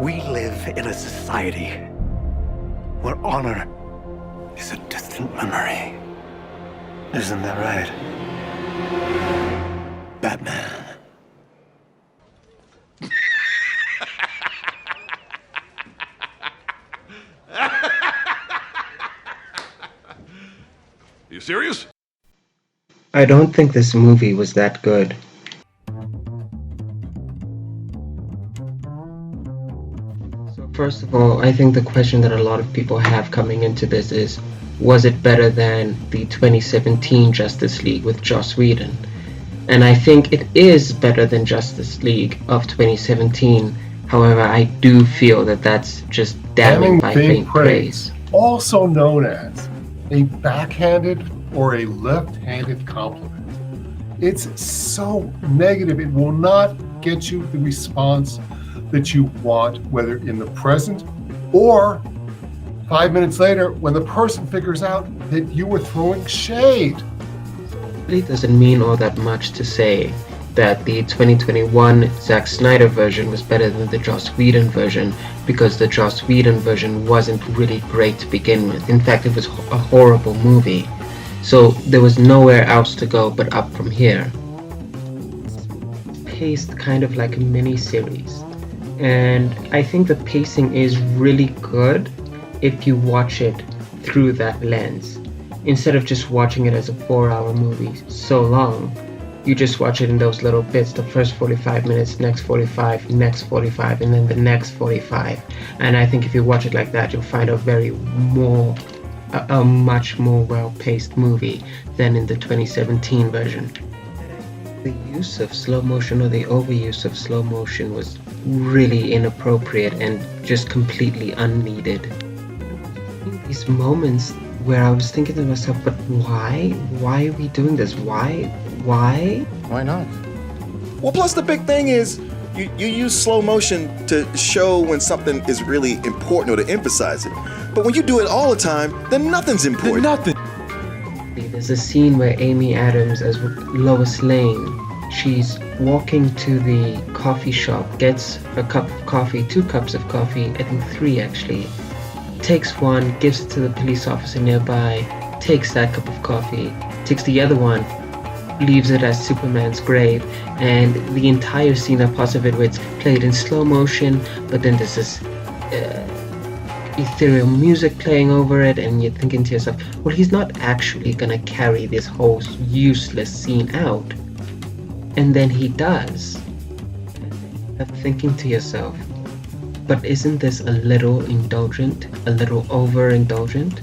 We live in a society where honor is a distant memory. Isn't that right, Batman? You serious? I don't think this movie was that good. So first of all, I think the question that a lot of people have coming into this is, was it better than the 2017 Justice League with Joss Whedon? And I think it is better than Justice League of 2017. However, I do feel that that's just damning by faint praise. Also known as a backhanded or a left-handed compliment. It's so negative, it will not get you the response that you want, whether in the present or 5 minutes later when the person figures out that you were throwing shade. It really doesn't mean all that much to say that the 2021 Zack Snyder version was better than the Joss Whedon version, because the Joss Whedon version wasn't really great to begin with. In fact, it was a horrible movie. So there was nowhere else to go but up from here. It's paced kind of like a mini-series, and I think the pacing is really good if you watch it through that lens. Instead of just watching it as a 4-hour movie so long, you just watch it in those little bits, the first 45 minutes, next 45, next 45, and then the next 45. And I think if you watch it like that, you'll find a much more well-paced movie than in the 2017 version. The use of slow motion, or the overuse of slow motion, was really inappropriate and just completely unneeded. These moments where I was thinking to myself, but why? Why are we doing this? Why? Why not? Well, plus the big thing is you use slow motion to show when something is really important or to emphasize it. But when you do it all the time, then nothing's important. There's a scene where Amy Adams as Lois Lane, she's walking to the coffee shop, gets a cup of coffee, 2 cups of coffee, I think 3 actually, takes one, gives it to the police officer nearby, takes that cup of coffee, takes the other one, leaves it at Superman's grave, and the entire scene of parts of it where it's played in slow motion, but then there's this ethereal music playing over it, and you're thinking to yourself, well, he's not actually gonna carry this whole useless scene out. And then he does. You're thinking to yourself, but isn't this a little indulgent, a little overindulgent?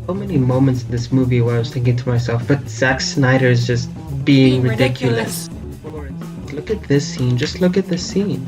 So many moments in this movie where I was thinking to myself, but Zack Snyder is just being ridiculous. Look at this scene, just look at this scene.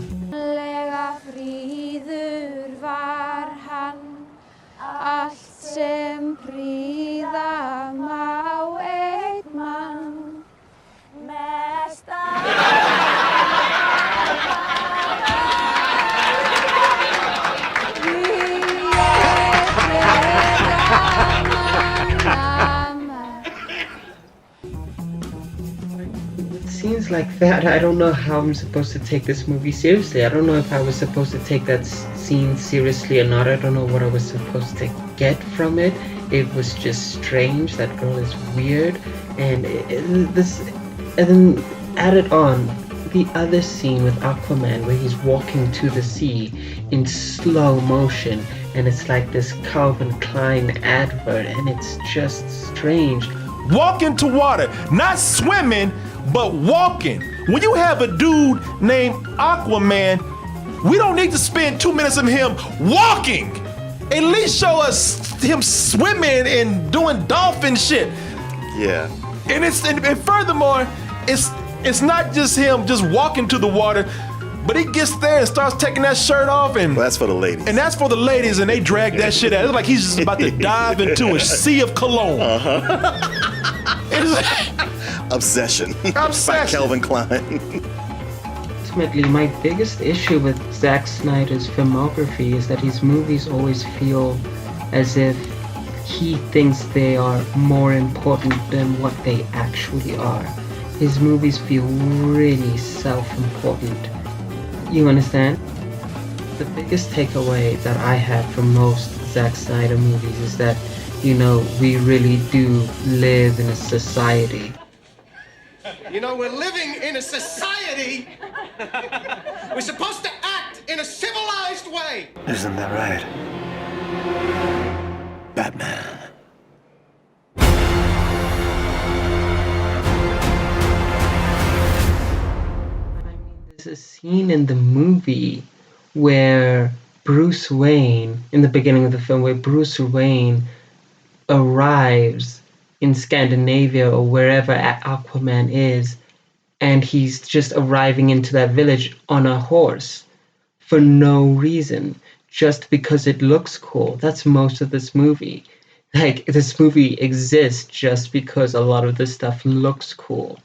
Scenes like that, I don't know how I'm supposed to take this movie seriously. I don't know if I was supposed to take that scene seriously or not. I don't know what I was supposed to get from it. It was just strange. That girl is weird, and then added on the other scene with Aquaman where he's walking to the sea in slow motion, and it's like this Calvin Klein advert, and it's just strange. Walk into water, not swimming, but walking. When you have a dude named Aquaman, we don't need to spend 2 minutes of him walking. At least show us him swimming and doing dolphin shit. Yeah. And furthermore, it's not just him just walking to the water, but he gets there and starts taking that shirt off, and Well, that's for the ladies. and that's for the ladies, and they drag that shit out. It's like he's just about to dive into a sea of cologne. Obsession. By Calvin Klein. Ultimately, my biggest issue with Zack Snyder's filmography is that his movies always feel as if he thinks they are more important than what they actually are. His movies feel really self-important. You understand? the biggest takeaway that I had from most Zack Snyder movies is that, you know, we really do live in a society. You know, we're living in a society. We're supposed to act in a civilized way. Isn't that right? Batman. There's a scene in the movie where Bruce Wayne, in the beginning of the film, where Bruce Wayne arrives in Scandinavia or wherever Aquaman is, and he's just arriving into that village on a horse for no reason, just because it looks cool. That's most of this movie. Like, this movie exists just because a lot of this stuff looks cool.